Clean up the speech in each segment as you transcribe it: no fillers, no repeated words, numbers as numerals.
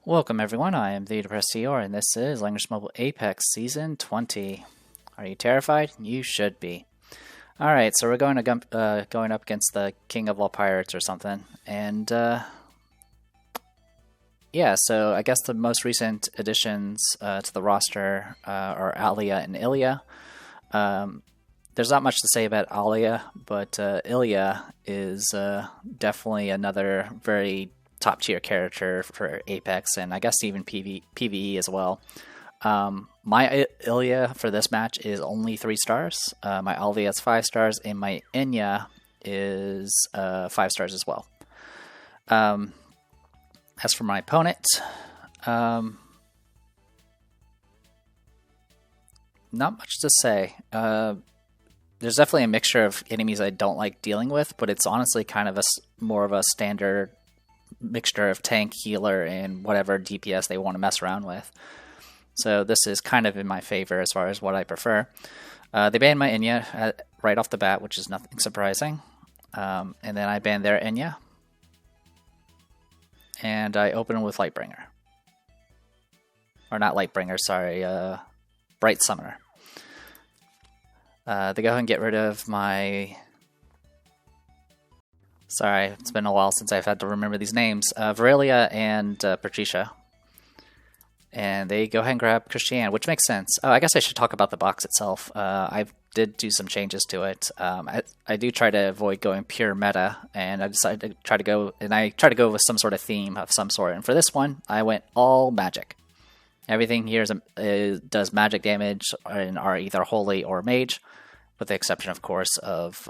Welcome everyone, I am the Depressed Eeyore, and this is Langrisser Mobile Apex Season 20. Are you terrified? You should be. Alright, so we're going up against the King of all pirates or something, and yeah, so I guess the most recent additions to the roster are Alia and Ilya. There's not much to say about Alia, but Ilya is definitely another very top tier character for Apex, and I guess even PvE as well. My Ilya for this match is only 3 stars. My Alia is 5 stars, and my Enya is 5 stars as well. As for my opponent, not much to say. There's definitely a mixture of enemies I don't like dealing with, but it's honestly kind of more of a standard mixture of tank, healer, and whatever DPS they want to mess around with. So this is kind of in my favor as far as what I prefer. They banned my Enya right off the bat, which is nothing surprising. And then I banned their Enya. And I open with Lightbringer. Or not Lightbringer, sorry, Bright Summoner. They go ahead and get rid of my... Sorry, it's been a while since I've had to remember these names. Virelia and Patricia. And they go ahead and grab Christiane, which makes sense. Oh, I guess I should talk about the box itself. I did do some changes to it. I do try to avoid going pure meta, and I decided to try to go with some sort of theme of some sort. And for this one, I went all magic. Everything here does magic damage and are either holy or mage, with the exception, of course, of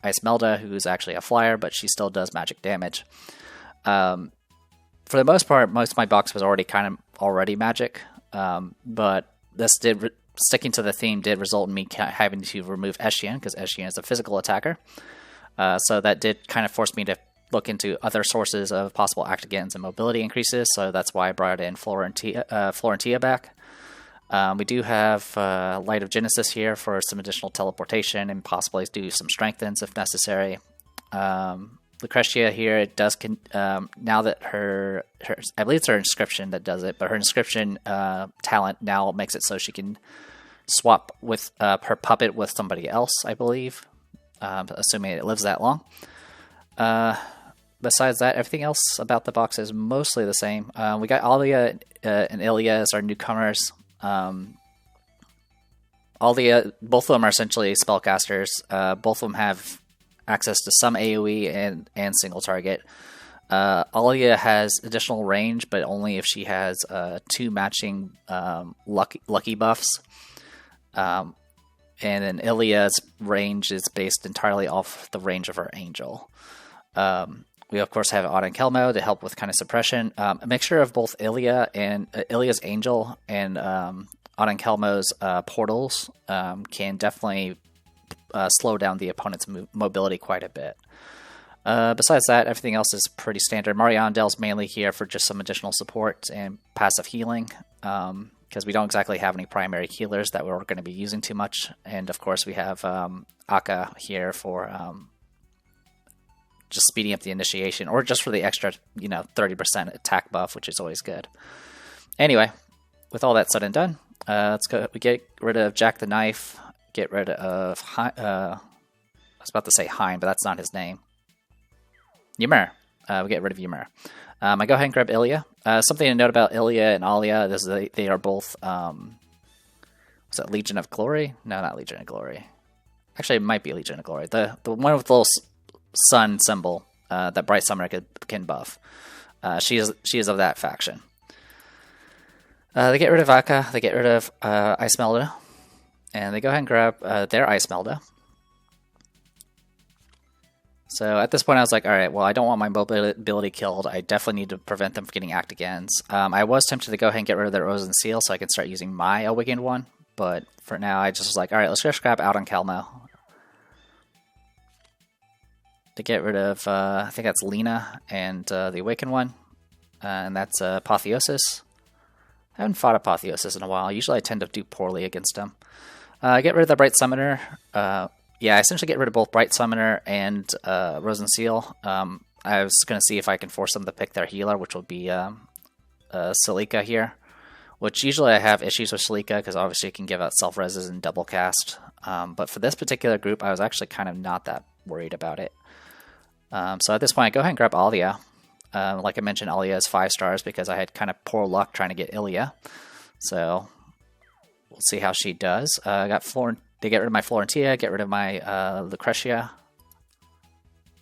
Icemelda, who's actually a flyer, but she still does magic damage. For the most part, most of my box was already magic, but this sticking to the theme did result in me having to remove Eshian, because Eshian is a physical attacker. So that did kind of force me to look into other sources of possible actigans and mobility increases, so that's why I brought in Florentia back. We do have Light of Genesis here for some additional teleportation and possibly do some strengthens if necessary. Lucretia here, it does now that her I believe it's her inscription that does it, but her inscription talent now makes it so she can swap with her puppet with somebody else, I believe, assuming it lives that long. Besides that, everything else about the box is mostly the same. We got Alia and Ilya as our newcomers. Both of them are essentially spellcasters. Both of them have access to some AoE and single target. Alia has additional range, but only if she has 2 matching lucky buffs. And then Ilya's range is based entirely off the range of her angel. We of course have Auden Kelmo to help with kind of suppression. A mixture of both Ilya's angel and Auden Kelmo's portals can definitely slow down the opponent's mobility quite a bit. Besides that, everything else is pretty standard. Mariandel's mainly here for just some additional support and passive healing, because we don't exactly have any primary healers that we're going to be using too much. And of course we have Akka here for just speeding up the initiation, or just for the extra 30% attack buff, which is always good. Anyway, with all that said and done, let's go. We get rid of Jack the Knife. Get rid of I was about to say Hein, but that's not his name. Ymir. We get rid of Ymir. I go ahead and grab Ilya. Something to note about Ilya and Alia is they are both was it Legion of Glory? No, not Legion of Glory. Actually, it might be Legion of Glory. The one with the little sun symbol that Bright Summoner can buff. She is of that faction. They get rid of Akka. They get rid of Icemelda. And they go ahead and grab their Icemelda. So at this point I was like, alright, well I don't want my mobility killed. I definitely need to prevent them from getting actigans. I was tempted to go ahead and get rid of their Rose and Seal so I can start using my Awakened one. But for now I just was like, alright, let's just grab Auden Kelmo. To get rid of, I think that's Lena and the Awakened one. And that's Apotheosis. I haven't fought Apotheosis in a while. Usually I tend to do poorly against him. Get rid of the Bright Summoner. Yeah, I essentially get rid of both Bright Summoner and Rose and Seal. I was going to see if I can force them to pick their healer, which will be Silika here, which usually I have issues with Silika because obviously it can give out self-reses and double cast. But for this particular group, I was actually kind of not that worried about it. So at this point, I go ahead and grab Alia. Like I mentioned, Alia is 5 stars because I had kind of poor luck trying to get Ilia. So we'll see how she does. I got they get rid of my Florentia, get rid of my Lucretia.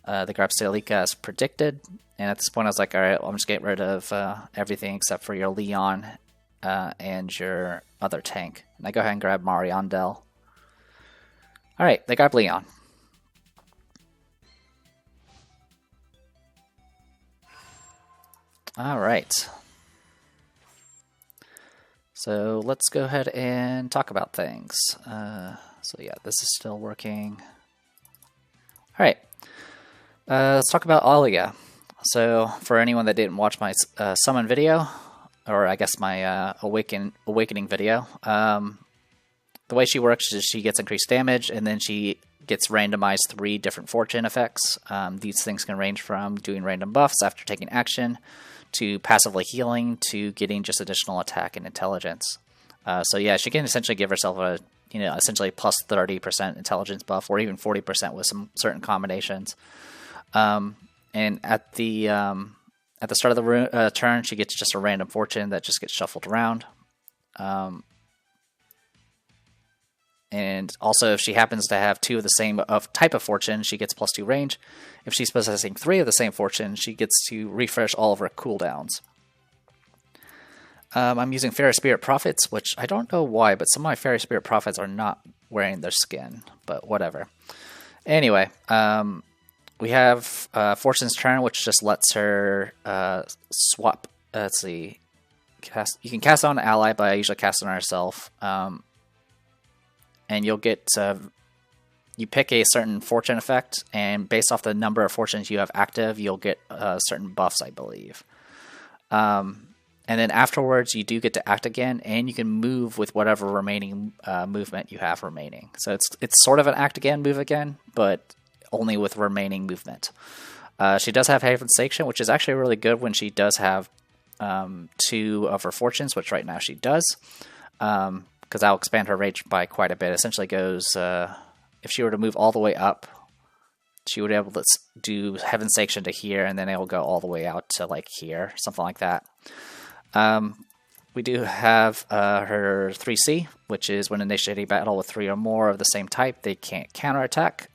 They grab Silika as predicted. And at this point, I was like, all right, I'm just getting rid of everything except for your Leon and your other tank. And I go ahead and grab Mariandel. All right, they grab Leon. All right. So let's go ahead and talk about things. So yeah, this is still working. All right. Let's talk about Alia. So for anyone that didn't watch my summon video, or I guess my awakening video, the way she works is she gets increased damage, and then she gets randomized 3 different fortune effects. These things can range from doing random buffs after taking action, to passively healing, to getting just additional attack and intelligence. So yeah, she can essentially give herself a essentially plus 30% intelligence buff, or even 40% with some certain combinations. And at the start of the turn, she gets just a random fortune that just gets shuffled around. And also, if she happens to have 2 of the same type of fortune, she gets plus 2 range. If she's possessing 3 of the same fortune, she gets to refresh all of her cooldowns. I'm using Fairy Spirit Prophets, which I don't know why, but some of my Fairy Spirit Prophets are not wearing their skin, but whatever. Anyway, we have Fortune's Turn, which just lets her swap. Let's see. You can cast on an ally, but I usually cast on herself. And you'll get, you pick a certain fortune effect, and based off the number of fortunes you have active, you'll get certain buffs, I believe. And then afterwards, you do get to act again, and you can move with whatever remaining movement you have remaining. So it's sort of an act again, move again, but only with remaining movement. She does have Haven Sanction, which is actually really good when she does have 2 of her fortunes, which right now she does. Because I'll expand her range by quite a bit. Essentially goes, if she were to move all the way up, she would be able to do Heaven Sanction to here, and then it will go all the way out to like here, something like that. We do have her 3C, which is when initiating battle with 3 or more of the same type, they can't counterattack.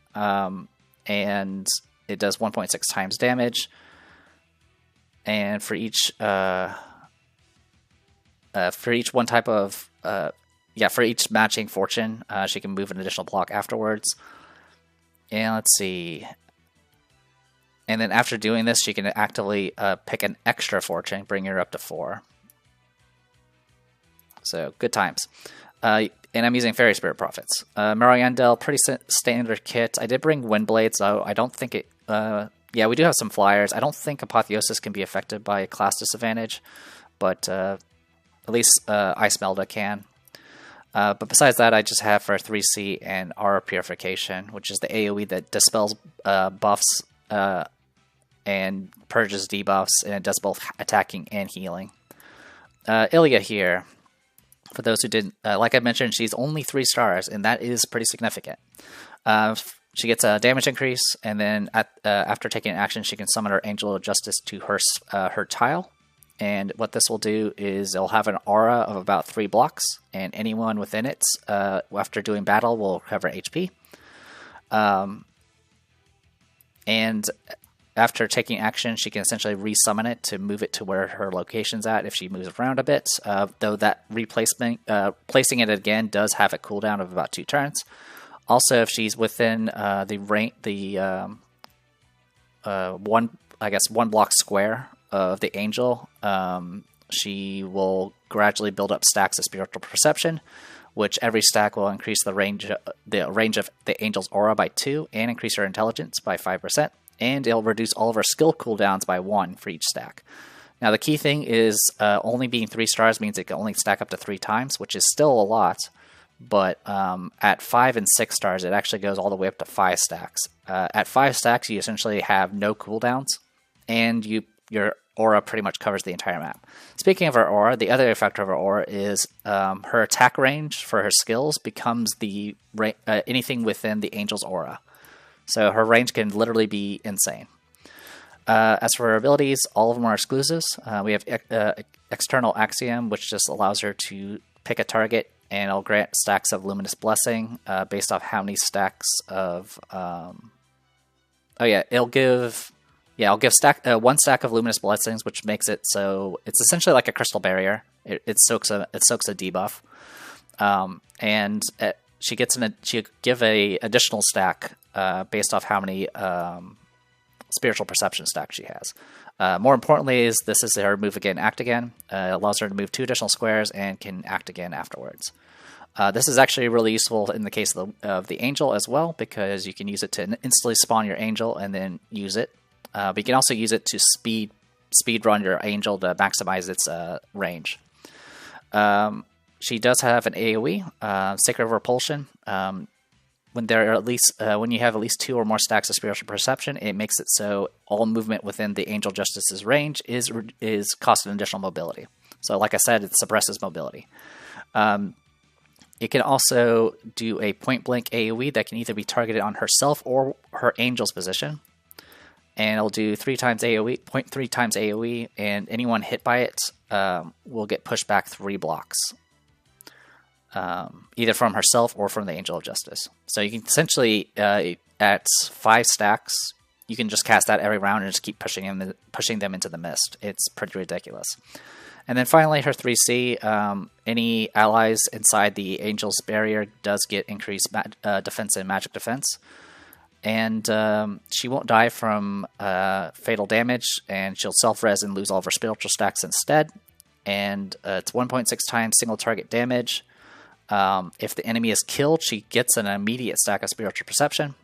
And it does 1.6 times damage. And for each one type of for each matching fortune, she can move an additional block afterwards. And let's see. And then after doing this, she can actively pick an extra fortune, bring her up to 4. So, good times. And I'm using Fairy Spirit Prophets. Mariandel, pretty standard kit. I did bring Windblade, so I don't think it... yeah, we do have some flyers. I don't think Apotheosis can be affected by a class disadvantage, but at least Ice Melda can. But besides that, I just have for 3C and Aura Purification, which is the AoE that dispels buffs and purges debuffs, and it does both attacking and healing. Ilia here, for those who didn't, like I mentioned, she's only 3 stars, and that is pretty significant. She gets a damage increase, and then after taking an action, she can summon her Angel of Justice to her tile. And what this will do is it'll have an aura of about 3 blocks, and anyone within it, after doing battle, will recover HP. And after taking action, she can essentially resummon it to move it to where her location's at if she moves around a bit, though that placing it again does have a cooldown of about 2 turns. Also, if she's within one block square of the angel, she will gradually build up stacks of spiritual perception, which every stack will increase the range of the angel's aura by 2 and increase her intelligence by 5%, and it'll reduce all of her skill cooldowns by 1 for each stack. Now the key thing is only being 3 stars means it can only stack up to 3 times, which is still a lot, but at 5 and 6 stars it actually goes all the way up to 5 stacks. At 5 stacks you essentially have no cooldowns, and your aura pretty much covers the entire map. Speaking of her aura, the other effect of her aura is her attack range for her skills becomes anything within the angel's aura. So her range can literally be insane. As for her abilities, all of them are exclusives. We have External Axiom, which just allows her to pick a target, and it'll grant stacks of Luminous Blessing based off how many stacks of... I'll give one stack of Luminous Blessings, which makes it so it's essentially like a crystal barrier. It soaks a debuff, she give a additional stack based off how many spiritual perception stacks she has. More importantly, this is her move again, act again. It allows her to move 2 additional squares and can act again afterwards. This is actually really useful in the case of the angel as well, because you can use it to instantly spawn your angel and then use it. But you can also use it to speed run your angel to maximize its range. She does have an AoE, Sacred Repulsion. When you have at least 2 or more stacks of spiritual perception, it makes it so all movement within the Angel Justice's range is cost an additional mobility. So, like I said, it suppresses mobility. It can also do a point blank AoE that can either be targeted on herself or her angel's position, and it'll do 3 times AoE, 0.3 times AoE, and anyone hit by it will get pushed back 3 blocks. Either from herself or from the Angel of Justice. So you can essentially, at 5 stacks, you can just cast that every round and just keep pushing them into the mist. It's pretty ridiculous. And then finally, her 3C, any allies inside the Angel's barrier does get increased defense and magic defense. And she won't die from fatal damage, and she'll self-res and lose all of her spiritual stacks instead. And it's 1.6 times single target damage. If the enemy is killed, she gets an immediate stack of spiritual perception.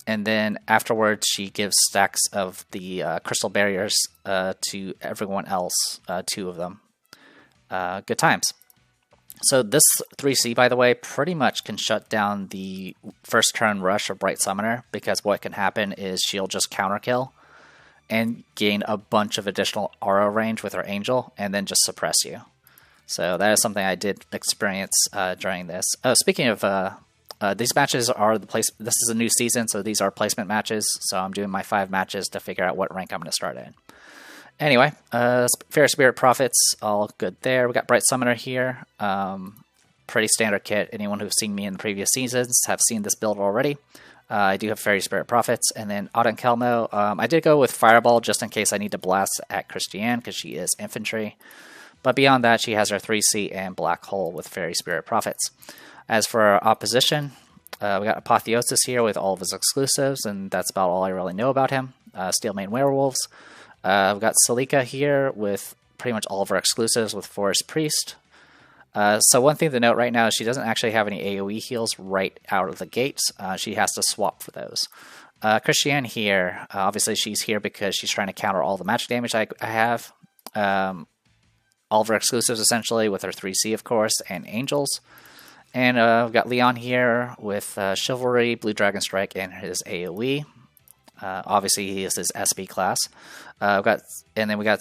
And then afterwards, she gives stacks of the crystal barriers to everyone else, 2 of them. Good times. So this 3C, by the way, pretty much can shut down the first turn rush of Bright Summoner, because what can happen is she'll just counter kill and gain a bunch of additional aura range with her angel, and then just suppress you. So that is something I did experience during this. Speaking of, these matches are this is a new season, so these are placement matches. So I'm doing my 5 matches to figure out what rank I'm going to start in. Anyway, Fairy Spirit Prophets, all good there. We got Bright Summoner here. Pretty standard kit. Anyone who's seen me in the previous seasons have seen this build already. I do have Fairy Spirit Prophets. And then Auden Kelmo, I did go with Fireball just in case I need to blast at Christiane, because she is infantry. But beyond that, she has her 3C and Black Hole with Fairy Spirit Prophets. As for our opposition, we got Apotheosis here with all of his exclusives, and that's about all I really know about him. Steelmane Werewolves. We've got Salika here with pretty much all of her exclusives with Forest Priest. So one thing to note right now is she doesn't actually have any AoE heals right out of the gate. She has to swap for those. Christiane here, obviously she's here because she's trying to counter all the magic damage I have. All of her exclusives, essentially, with her 3C, of course, and Angels. And we've got Leon here with Chivalry, Blue Dragon Strike, and his AoE. Obviously, he is his SP class. And then we got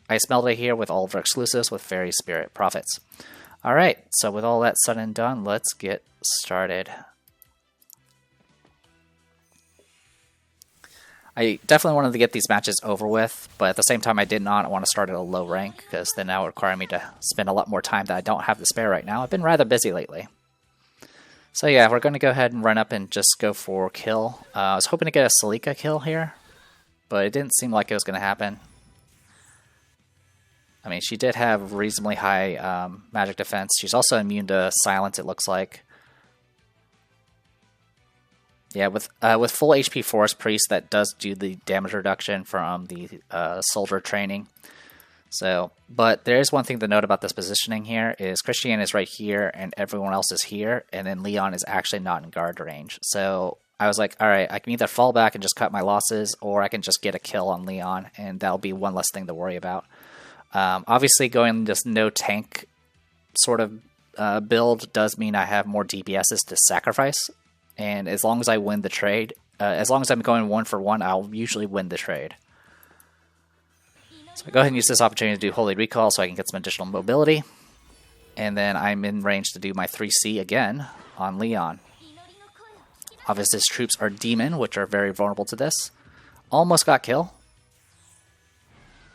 Ice Melody here with all of her exclusives with Fairy Spirit Prophets. Alright, so with all that said and done, let's get started. I definitely wanted to get these matches over with, but at the same time I did not want to start at a low rank, because then that would require me to spend a lot more time that I don't have to spare right now. I've been rather busy lately. So yeah, we're going to go ahead and run up and just go for kill. I was hoping to get a Salika kill here, but it didn't seem like it was going to happen. I mean, she did have reasonably high magic defense. She's also immune to silence, it looks like. Yeah, with full HP Forest Priest, that does do the damage reduction from the soldier training. So, but there is one thing to note about this positioning here, is Christiane is right here, and everyone else is here, and then Leon is actually not in guard range. So I was like, alright, I can either fall back and just cut my losses, or I can just get a kill on Leon, and that'll be one less thing to worry about. Obviously, going this no tank sort of build does mean I have more DPSs to sacrifice. And as long as I win the trade, as long as I'm going 1-for-1, I'll usually win the trade. So I go ahead and use this opportunity to do Holy Recall so I can get some additional mobility. And then I'm in range to do my 3C again on Leon. Obviously his troops are Demon, which are very vulnerable to this. Almost got kill.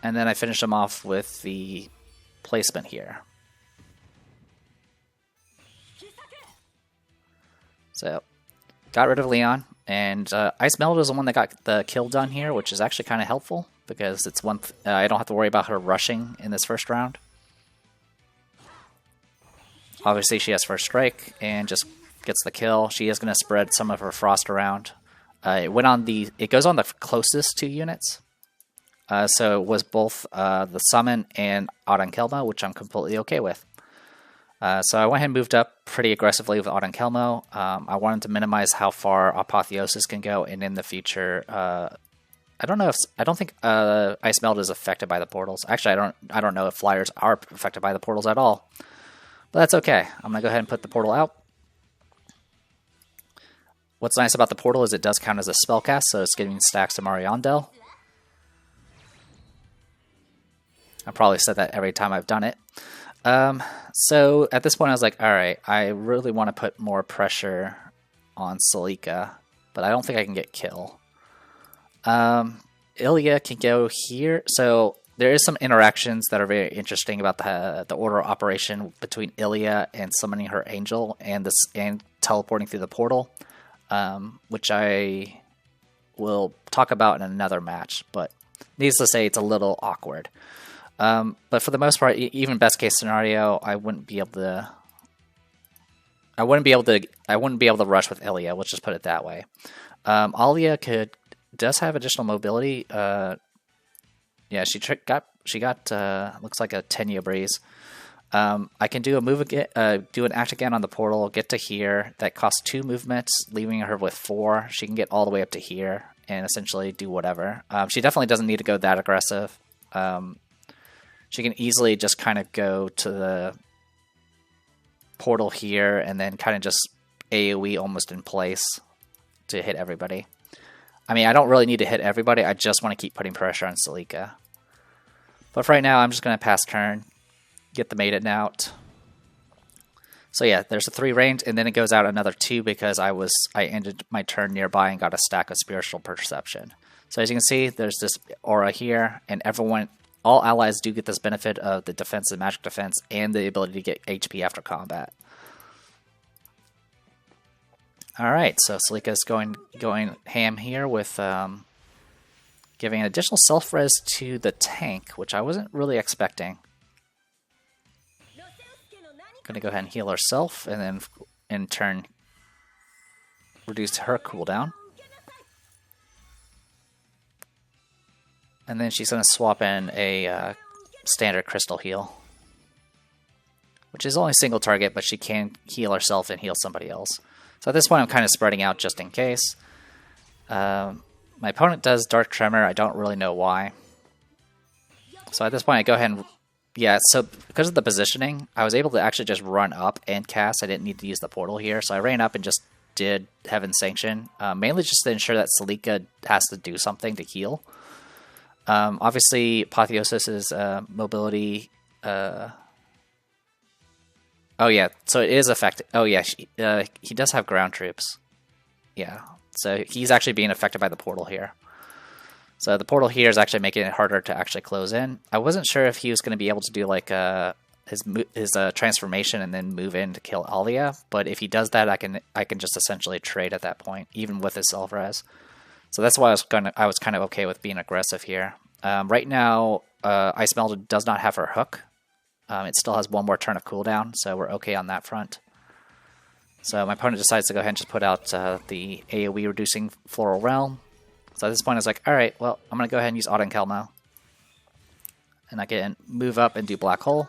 And then I finish him off with the placement here. So, got rid of Leon, and Ice Meld is the one that got the kill done here, which is actually kind of helpful, because it's one I don't have to worry about her rushing in this first round. Obviously she has first strike, and just gets the kill. She is going to spread some of her frost around. It goes on the closest 2 units. So it was both the summon and Auden-Kelmo, which I'm completely okay with. So I went ahead and moved up pretty aggressively with Auden-Kelmo. I wanted to minimize how far Apotheosis can go, and in the future, I don't think Ice Meld is affected by the portals. Actually, I don't know if flyers are affected by the portals at all. But that's okay. I'm gonna go ahead and put the portal out. What's nice about the portal is it does count as a spell cast, so it's giving stacks to Mariandel. I probably said that every time I've done it. So at this point I was like, alright, I really want to put more pressure on Celica, but I don't think I can get kill. Ilya can go here, so there is some interactions that are very interesting about the order of operation between Ilya and summoning her angel and teleporting through the portal, which I will talk about in another match, but needless to say, it's a little awkward. But for the most part, even best case scenario, I wouldn't be able to rush with Ilya. Let's just put it that way. Alia does have additional mobility. Yeah, she got looks like a Tenya Breeze. I can do a move again, do an act again on the portal, get to here. That costs 2 movements, leaving her with 4. She can get all the way up to here and essentially do whatever. She definitely doesn't need to go that aggressive. She can easily just kind of go to the portal here and then kind of just AoE almost in place to hit everybody. I mean, I don't really need to hit everybody. I just want to keep putting pressure on Celica. But for right now, I'm just going to pass turn, get the maiden out. So yeah, there's a 3 range, and then it goes out another 2 because I ended my turn nearby and got a stack of Spiritual Perception. So as you can see, there's this aura here, and all allies do get this benefit of the defense and magic defense and the ability to get HP after combat. Alright, so Celica's going ham here with giving an additional self-res to the tank, which I wasn't really expecting. Gonna go ahead and heal herself, and then in turn reduce her cooldown. And then she's going to swap in a standard crystal heal, which is only single target, but she can heal herself and heal somebody else. So at this point I'm kind of spreading out just in case. My opponent does Dark Tremor. I don't really know why. So at this point I go ahead and... Yeah, so because of the positioning, I was able to actually just run up and cast. I didn't need to use the portal here, so I ran up and just did Heaven Sanction. Mainly just to ensure that Celica has to do something to heal. Obviously, Apotheosis's mobility. Oh yeah, so it is affected. Oh yeah, he does have ground troops. Yeah, so he's actually being affected by the portal here. So the portal here is actually making it harder to actually close in. I wasn't sure if he was going to be able to do like his transformation and then move in to kill Alia, but if he does that, I can just essentially trade at that point, even with his self-res. So that's why I was kind of okay with being aggressive here. Right now, Ice Meld does not have her hook. It still has 1 more turn of cooldown, so we're okay on that front. So my opponent decides to go ahead and just put out the AoE reducing Floral Realm. So at this point I was like, alright, well, I'm going to go ahead and use Auden-Kelmo. And I can move up and do Black Hole.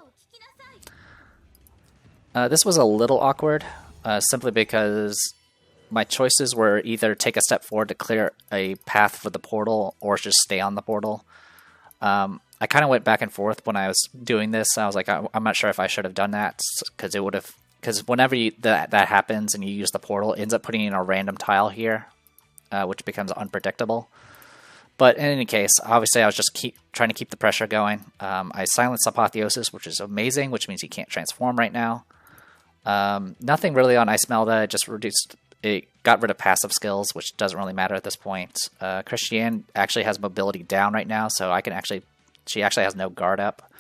This was a little awkward, simply because my choices were either take a step forward to clear a path for the portal or just stay on the portal. I kind of went back and forth when I was doing this. I was like, I'm not sure if I should have done that, because whenever that happens and you use the portal, it ends up putting in a random tile here, which becomes unpredictable. But in any case, obviously I was just trying to keep the pressure going. I silenced Apotheosis, which is amazing, which means he can't transform right now. Nothing really on Ice Melda, it just got rid of passive skills, which doesn't really matter at this point. Christiane actually has mobility down right now, so she actually has no guard up.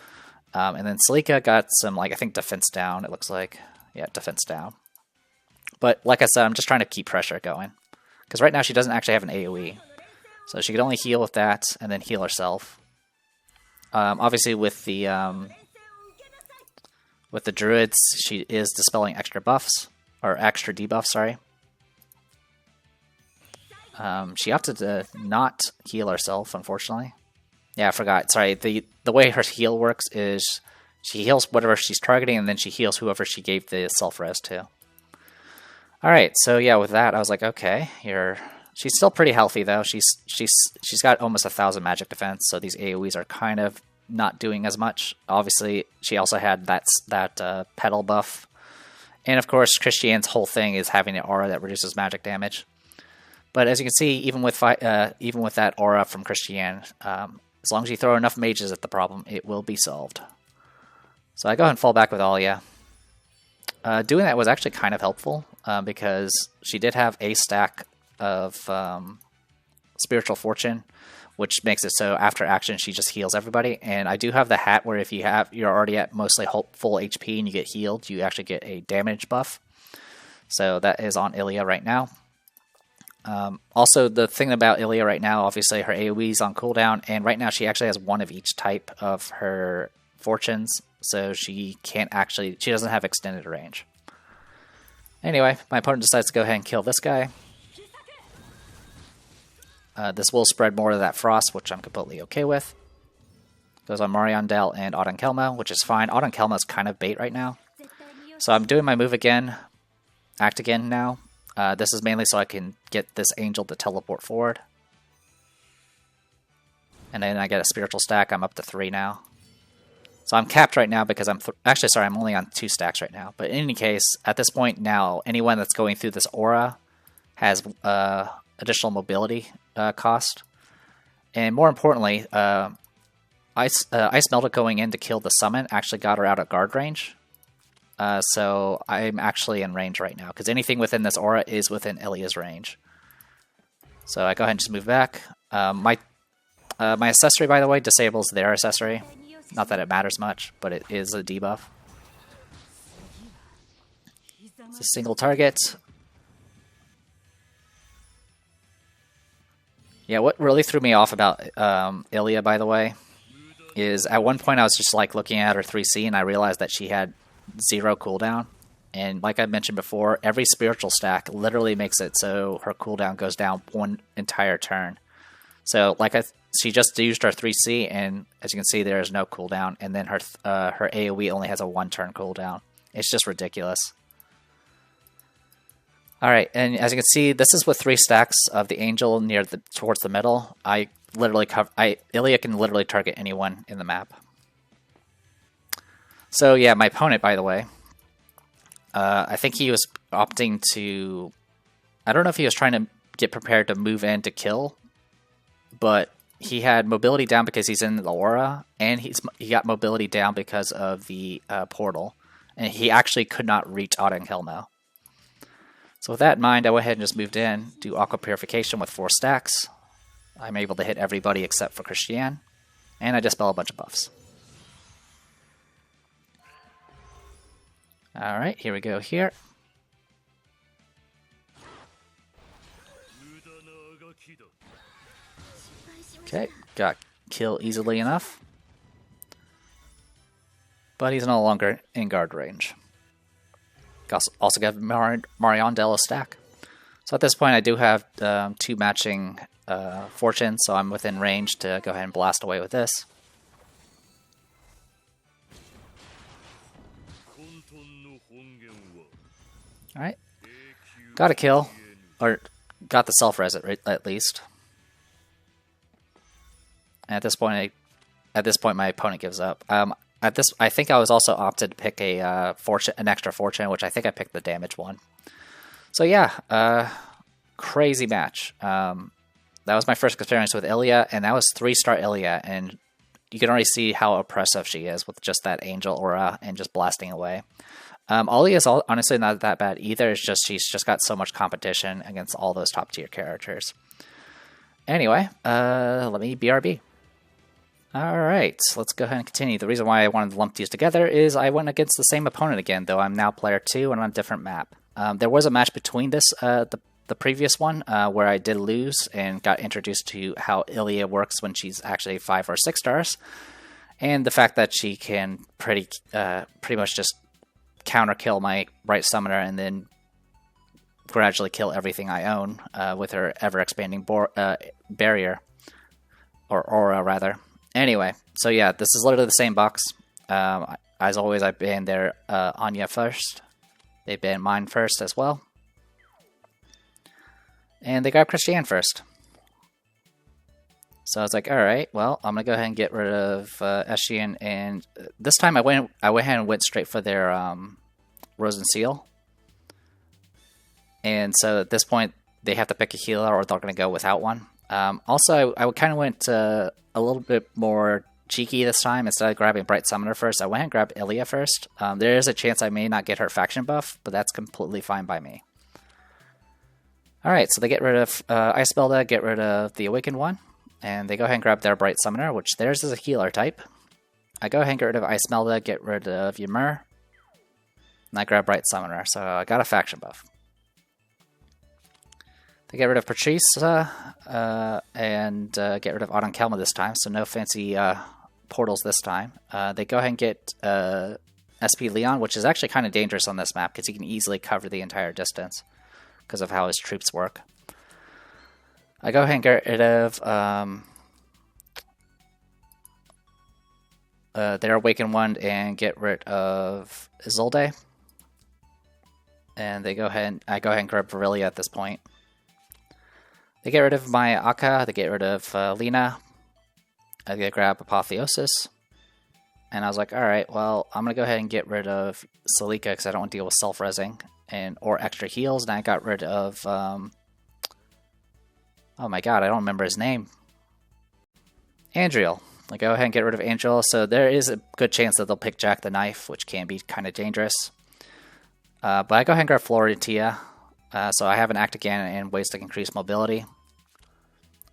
And then Salika got some, I think defense down, it looks like. Yeah, defense down. But like I said, I'm just trying to keep pressure going. Because right now she doesn't actually have an AoE. So she could only heal with that, and then heal herself. Obviously with the druids, she is dispelling extra buffs, or extra debuffs, sorry. She opted to not heal herself, unfortunately. Yeah, I forgot. Sorry, the way her heal works is she heals whatever she's targeting, and then she heals whoever she gave the self-res to. Alright, so yeah, with that, I was like, okay, she's still pretty healthy, though. She's got almost 1,000 magic defense, so these AoEs are kind of not doing as much. Obviously, she also had that pedal buff. And of course, Christiane's whole thing is having an aura that reduces magic damage. But as you can see, even with that aura from Christiane, as long as you throw enough mages at the problem, it will be solved. So I go ahead and fall back with Alia. Doing that was actually kind of helpful, because she did have a stack of Spiritual Fortune, which makes it so after action she just heals everybody. And I do have the hat where if you're already at mostly full HP and you get healed, you actually get a damage buff. So that is on Ilia right now. Also, the thing about Ilia right now, obviously her AoE is on cooldown, and right now she actually has one of each type of her fortunes, so she doesn't have extended range. Anyway, my opponent decides to go ahead and kill this guy. This will spread more of that frost, which I'm completely okay with. Goes on Mariondel and Audenkelma, which is fine. Audenkelma is kind of bait right now. So I'm doing my move again, act again now. This is mainly so I can get this angel to teleport forward. And then I get a spiritual stack. I'm up to 3 now. So I'm capped right now because I'm only on 2 stacks right now. But in any case, at this point now, anyone that's going through this aura has additional mobility cost. And more importantly, Ice Melta going in to kill the summon actually got her out of guard range. So I'm actually in range right now, because anything within this aura is within Ilia's range. So I go ahead and just move back. My accessory, by the way, disables their accessory. Not that it matters much, but it is a debuff. It's a single target. Yeah, what really threw me off about Ilia, by the way, is at one point I was just looking at her 3C and I realized that she had 0 cooldown. And like I mentioned before, every spiritual stack literally makes it so her cooldown goes down 1 entire turn. So she just used her 3C, and as you can see, there is no cooldown. And then her AoE only has a 1-turn cooldown. It's just ridiculous. All right, and as you can see, this is with 3 stacks of the angel towards the middle. Ilia can literally target anyone in the map. So yeah, my opponent, by the way, I think he was opting to. I don't know if he was trying to get prepared to move in to kill, but he had mobility down because he's in the aura, and he got mobility down because of the portal, and he actually could not reach Audenkelma. So with that in mind, I went ahead and just moved in, do Aqua Purification with 4 stacks. I'm able to hit everybody except for Christiane, and I dispel a bunch of buffs. Alright, here we go here. Okay, got kill easily enough. But he's no longer in guard range. Also got Mariondel a stack. So at this point I do have 2 matching fortunes, so I'm within range to go ahead and blast away with this. Alright. Got a kill. Or got the self-res at least. And at this point my opponent gives up. I think I was also opted to pick an extra fortune, which I think I picked the damage one. So yeah, crazy match. that was my first experience with Ilia, and that was 3-star Ilia, and you can already see how oppressive she is with just that angel aura and just blasting away. Ollie is honestly not that bad either. It's just she's just got so much competition against all those top tier characters. Anyway, let me BRB. Alright, let's go ahead and continue. The reason why I wanted to lump these together is I went against the same opponent again, though I'm now player 2 and on a different map. There was a match between this, the previous one, where I did lose and got introduced to how Ilia works when she's actually 5 or 6 stars, and the fact that she can pretty much just counter kill my Bright Summoner and then gradually kill everything I own with her ever expanding barrier, or aura rather. Anyway, so yeah, this is literally the same box. As always, I banned their Anya first. They banned mine first as well. And they grabbed Christiane first. So I was like, alright, well, I'm going to go ahead and get rid of Eshian. And this time I went ahead and went straight for their Rose and Seal. And so at this point, they have to pick a healer or they're going to go without one. Also, I kind of went a little bit more cheeky this time. Instead of grabbing Bright Summoner first, I went and grabbed Ilia first. There is a chance I may not get her faction buff, but that's completely fine by me. Alright, so they get rid of Icebelda, get rid of the Awakened one, and they go ahead and grab their Bright Summoner, which theirs is a healer type. I go ahead and get rid of Icebelda, get rid of Ymir, and I grab Bright Summoner, so I got a faction buff. They get rid of Patrice and get rid of Autumn Kelma this time, so no fancy portals this time. They go ahead and get SP Leon, which is actually kind of dangerous on this map because he can easily cover the entire distance because of how his troops work. I go ahead and get rid of their Awakened one and get rid of Isolde. And I go ahead and grab Virelia at this point. They get rid of my Akka, they get rid of Lena. I grab Apotheosis. And I was like, alright, well, I'm going to go ahead and get rid of Salika because I don't want to deal with self-resing or extra heals. And I got rid of, oh my god, I don't remember his name. Andriel. I go ahead and get rid of Andriel. So there is a good chance that they'll pick Jack the Knife, which can be kind of dangerous. But I go ahead and grab Florentia. So I have an Actigan and ways to increase mobility.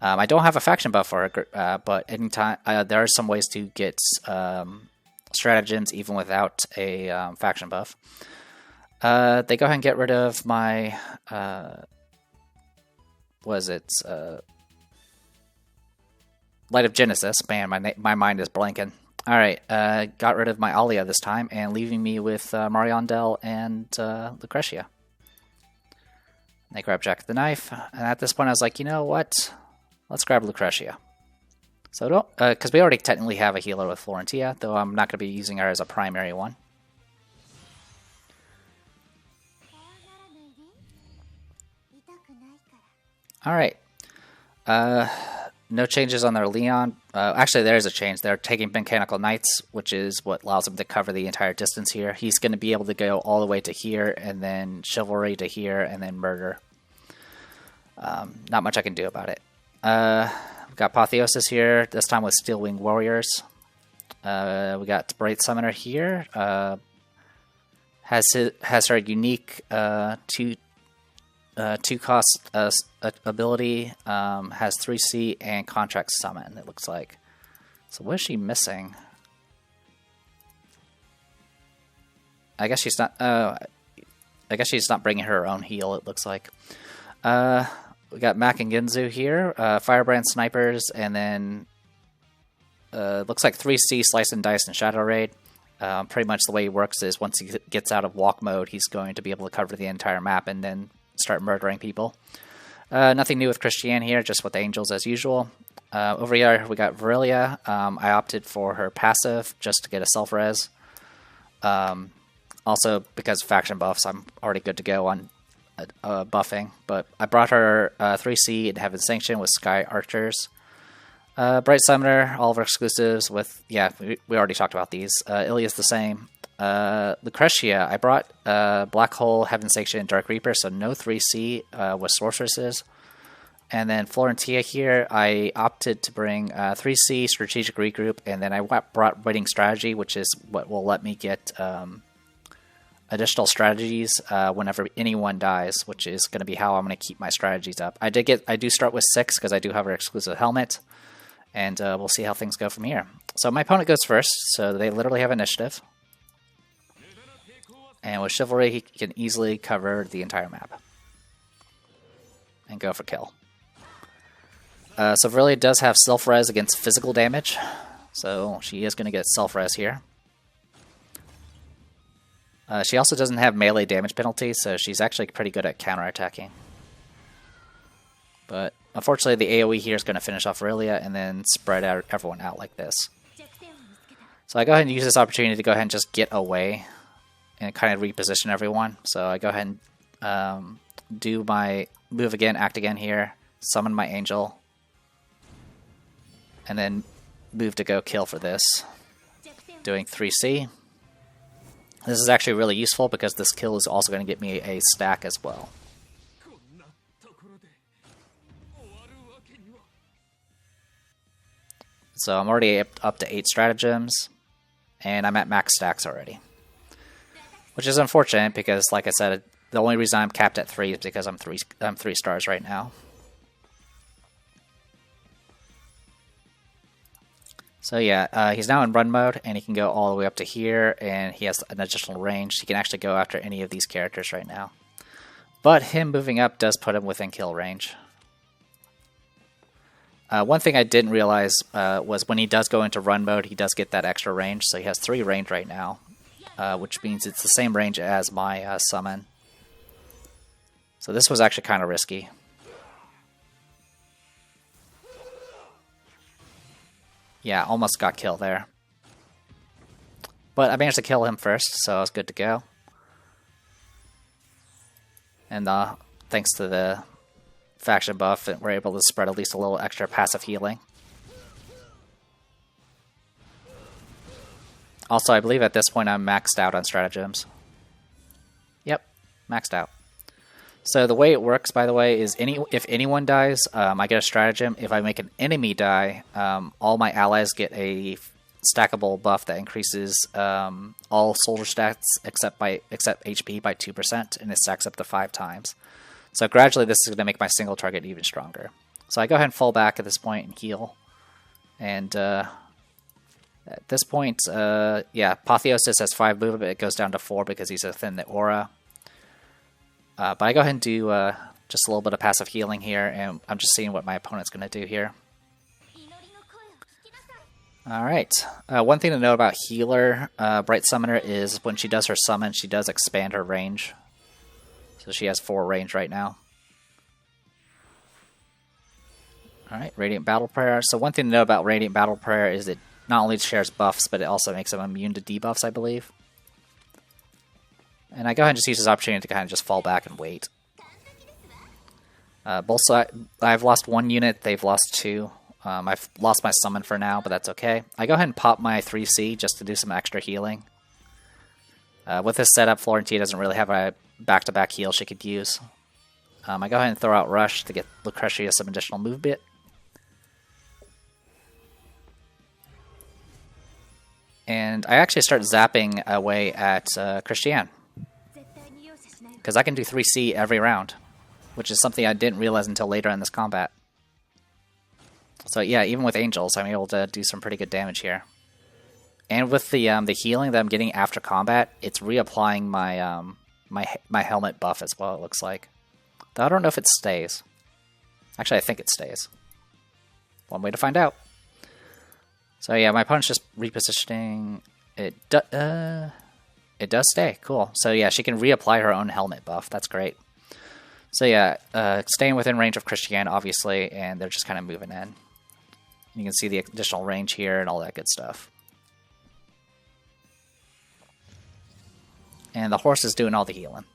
I don't have a faction buff for her, but anytime there are some ways to get stratagems even without a faction buff. They go ahead and get rid of my Light of Genesis. Man, my mind is blanking. All right, got rid of my Alia this time and leaving me with Mariandel and Lucretia. They grab Jack the Knife, and at this point I was like, you know what? Let's grab Lucretia. So don't, because we already technically have a healer with Florentia, though I'm not going to be using her as a primary one. Alright. No changes on their Leon. Actually, there is a change. They're taking Mechanical Knights, which is what allows them to cover the entire distance here. He's going to be able to go all the way to here, and then Chivalry to here, and then Murder. Not much I can do about it. We've got Apotheosis here, this time with Steel Wing Warriors. We got Bright Summoner here. Has her unique 2-cost ability, has 3C and Contract Summon, it looks like. So what is she missing? I guess she's not, I guess she's not bringing her own heal, it looks like. We got Mac and Ginzu here, Firebrand Snipers, and then looks like 3C Slice and Dice and Shadow Raid. Pretty much the way he works is once he gets out of walk mode, he's going to be able to cover the entire map and then start murdering people. Nothing new with Christiane here, just with Angels as usual. Over here we got Virelia. I opted for her passive just to get a self-res. Also, because of faction buffs, I'm already good to go on buffing. But I brought her 3C and Heaven Sanction with Sky Archers. Bright Summoner, all of our exclusives with, yeah, we already talked about these. Ilia's the same. Lucretia, I brought Black Hole, Heaven Sanction, and Dark Reaper, so no 3C with Sorceresses. And then Florentia here, I opted to bring 3C, Strategic Regroup, and then I brought Waiting Strategy, which is what will let me get additional strategies whenever anyone dies, which is going to be how I'm going to keep my strategies up. I do start with 6 because I do have an exclusive helmet, and we'll see how things go from here. So my opponent goes first, so they literally have initiative. And with Chivalry, he can easily cover the entire map and go for kill. So Virelia does have self-res against physical damage, so she is going to get self-res here. She also doesn't have melee damage penalty, so she's actually pretty good at counterattacking. But unfortunately, the AoE here is going to finish off Virelia and then spread everyone out like this. So I go ahead and use this opportunity to go ahead and just get away and kind of reposition everyone. So I go ahead and do my move again, act again here, summon my angel, and then move to go kill for this, doing 3C. This is actually really useful because this kill is also going to get me a stack as well. So I'm already up to 8 stratagems, and I'm at max stacks already. Which is unfortunate because, like I said, the only reason I'm capped at 3 is because I'm 3 stars right now. So yeah, he's now in run mode, and he can go all the way up to here, and he has an additional range. He can actually go after any of these characters right now. But him moving up does put him within kill range. One thing I didn't realize was when he does go into run mode, he does get that extra range, so he has 3 range right now, which means it's the same range as my summon. So this was actually kind of risky. Yeah, almost got killed there. But I managed to kill him first, so I was good to go. And thanks to the faction buff, we're able to spread at least a little extra passive healing. Also, I believe at this point I'm maxed out on stratagems. Yep, maxed out. So the way it works, by the way, is if anyone dies, I get a stratagem. If I make an enemy die, all my allies get a stackable buff that increases all soldier stats except HP by 2%, and it stacks up to 5 times. So gradually this is going to make my single target even stronger. So I go ahead and fall back at this point and heal. And at this point, yeah, Apotheosis has 5 movement, but it goes down to 4 because he's within the aura. But I go ahead and do just a little bit of passive healing here, and I'm just seeing what my opponent's going to do here. Alright, one thing to know about Healer, Bright Summoner, is when she does her summon, she does expand her range. So she has 4 range right now. Alright, Radiant Battle Prayer. So one thing to know about Radiant Battle Prayer is it not only shares buffs, but it also makes them immune to debuffs, I believe. And I go ahead and just use this opportunity to kind of just fall back and wait. Both sides, I've lost 1 unit, they've lost 2. I've lost my summon for now, but that's okay. I go ahead and pop my 3C just to do some extra healing. With this setup, Florentia doesn't really have a back-to-back heal she could use. I go ahead and throw out Rush to get Lucretia some additional movement. And I actually start zapping away at Christiane, because I can do 3C every round, which is something I didn't realize until later in this combat. So yeah, even with Angels, I'm able to do some pretty good damage here. And with the healing that I'm getting after combat, it's reapplying my my helmet buff as well, it looks like. Though I don't know if it stays. Actually, I think it stays. One way to find out. So yeah, my opponent's just repositioning. It does stay. Cool. So yeah, she can reapply her own helmet buff. That's great. So yeah, staying within range of Christiane, obviously, and they're just kind of moving in. You can see the additional range here and all that good stuff. And the horse is doing all the healing.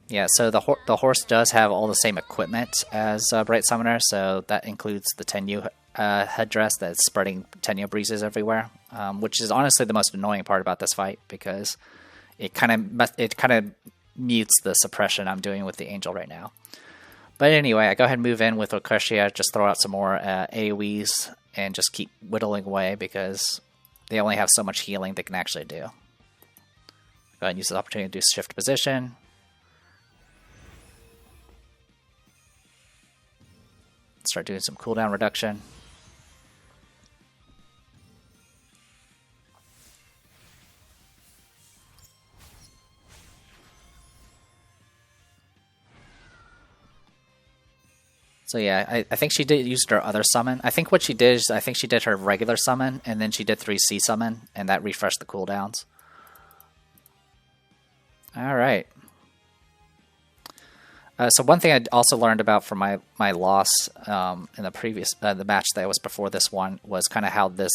Yeah, so the horse does have all the same equipment as Bright Summoner, so that includes the Tenyu headdress that's spreading Tenyu breezes everywhere, which is honestly the most annoying part about this fight, because it kind of mutes the suppression I'm doing with the Angel right now. But anyway, I go ahead and move in with Lucretia, just throw out some more AoEs, and just keep whittling away because they only have so much healing they can actually do. Go ahead and use this opportunity to do shift position. Start doing some cooldown reduction. So yeah, I think she did use her other summon. I think what she did is, I think she did her regular summon, and then she did 3C summon, and that refreshed the cooldowns. Alright. So one thing I also learned about from my loss in the previous the match that was before this one was kind of how this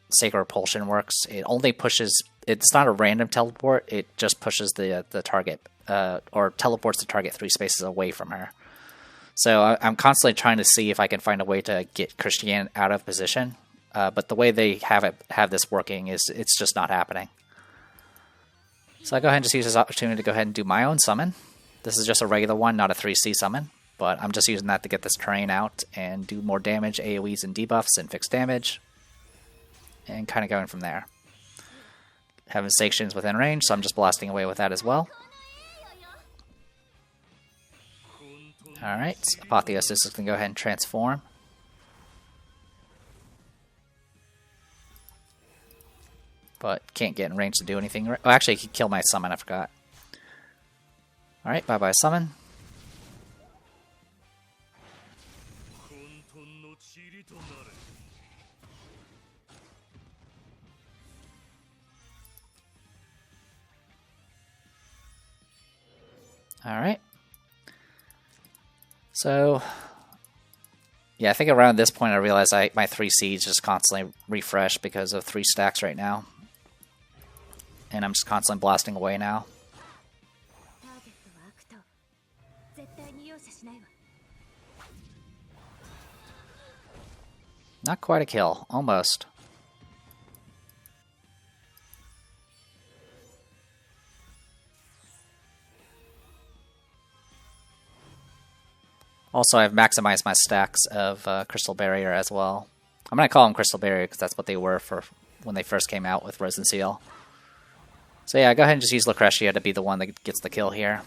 Sacred Repulsion works. It only pushes, it's not a random teleport, it just pushes the target, or teleports the target 3 spaces away from her. So I'm constantly trying to see if I can find a way to get Christiane out of position, but the way they have this working is it's just not happening. So I go ahead and just use this opportunity to go ahead and do my own summon. This is just a regular one, not a 3C summon, but I'm just using that to get this terrain out and do more damage, AoEs and debuffs and fixed damage, and kind of going from there. Having sanctions within range, so I'm just blasting away with that as well. Alright, Apotheosis is going to go ahead and transform. But can't get in range to do anything. Oh, actually, he could kill my summon, I forgot. Alright, bye-bye summon. Alright. So, yeah, I think around this point I realized my 3C is just constantly refresh because of 3 stacks right now. And I'm just constantly blasting away now. Not quite a kill, almost. Also, I've maximized my stacks of Crystal Barrier as well. I'm going to call them Crystal Barrier because that's what they were for when they first came out with Resin Seal. So yeah, go ahead and just use Lucretia to be the one that gets the kill here.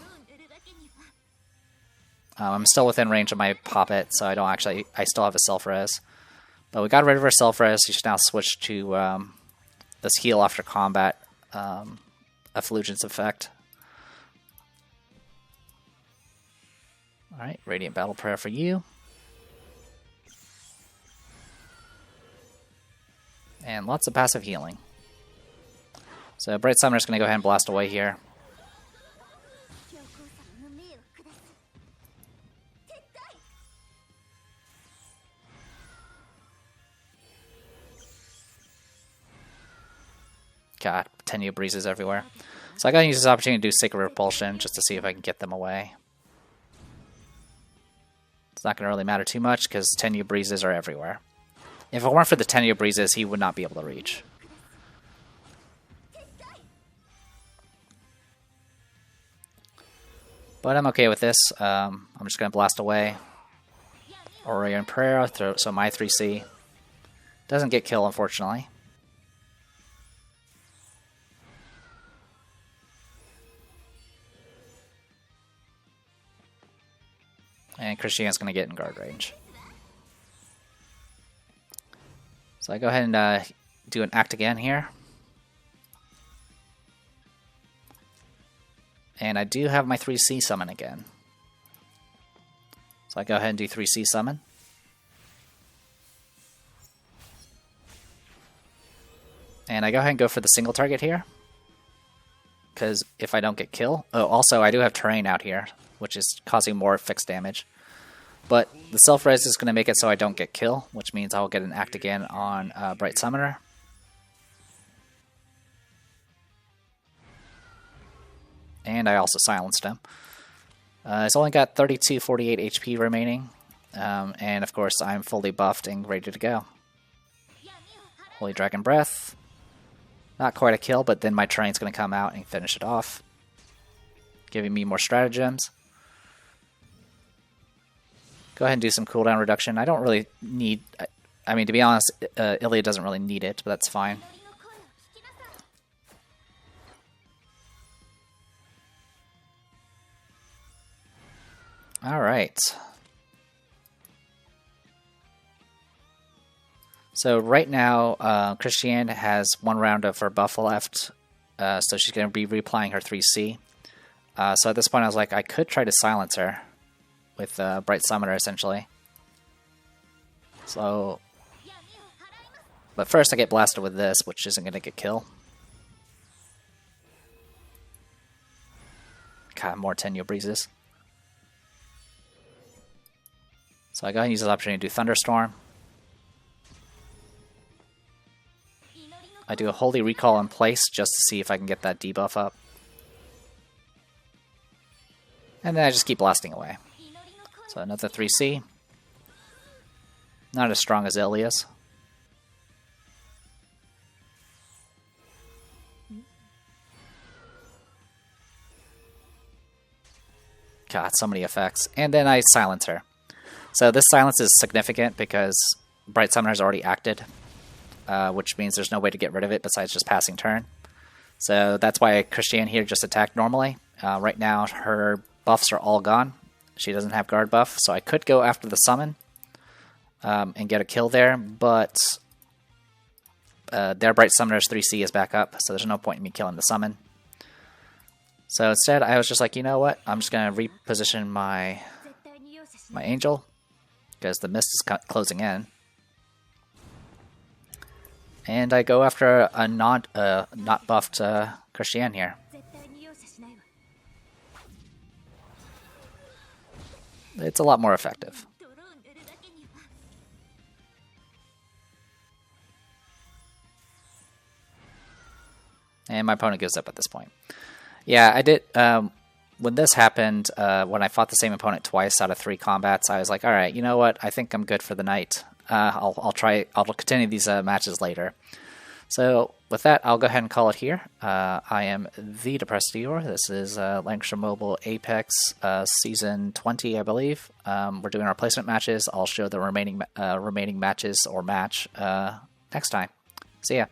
I'm still within range of my Poppet, so I still have a self-res. But we got rid of our self-res. You should now switch to this heal after combat effulgence effect. Alright, Radiant Battle Prayer for you. And lots of passive healing. So Bright Summoner's going to go ahead and blast away here. God, Tenyu breezes everywhere. So I gotta use this opportunity to do Sacred Repulsion just to see if I can get them away. It's not gonna really matter too much because Tenyu breezes are everywhere. If it weren't for the Tenyu breezes, he would not be able to reach. But I'm okay with this. I'm just gonna blast away. Orion Prayer, so my 3C. Doesn't get killed, unfortunately. And Christiane's going to get in guard range. So I go ahead and do an act again here. And I do have my 3C summon again. So I go ahead and do 3C summon. And I go ahead and go for the single target here. Because if I don't get kill... Oh, also I do have terrain out here, which is causing more fixed damage. But the self-res is going to make it so I don't get kill, which means I'll get an act again on Bright Summoner. And I also silenced him. He's only got 3248 HP remaining. And of course I'm fully buffed and ready to go. Holy Dragon Breath. Not quite a kill, but then my terrain's going to come out and finish it off. giving me more stratagems. Go ahead and do some cooldown reduction. I don't really need... I mean, to be honest, Ilya doesn't really need it, but that's fine. Alright. So right now, Christiane has 1 round of her buff left, so she's going to be reapplying her 3C. So at this point I was like, I could try to silence her with Bright Summoner, essentially. So... But first I get blasted with this, which isn't going to get kill. God, more Tenyo Breezes. So I go ahead and use this opportunity to do Thunderstorm. I do a Holy Recall in place just to see if I can get that debuff up. And then I just keep blasting away. So another 3C. Not as strong as Ilya's. God, so many effects. And then I silence her. So this silence is significant because Bright Summoner's already acted, which means there's no way to get rid of it besides just passing turn. So that's why Christiane here just attacked normally. Right now her buffs are all gone. She doesn't have guard buff, so I could go after the summon and get a kill there, but their Bright Summoner's 3C is back up, so there's no point in me killing the summon. So instead, I was just like, you know what? I'm just going to reposition my Angel, because the mist is closing in. And I go after a not buffed Christiane here. It's a lot more effective. And my opponent gives up at this point. Yeah, I did. When this happened, when I fought the same opponent twice out of 3 combats, I was like, all right, you know what? I think I'm good for the night. I'll continue these matches later. So with that, I'll go ahead and call it here. I am the Depressed Dior. This is Langrisser Mobile Apex Season 20, I believe. We're doing our placement matches. I'll show the remaining matches or match next time. See ya.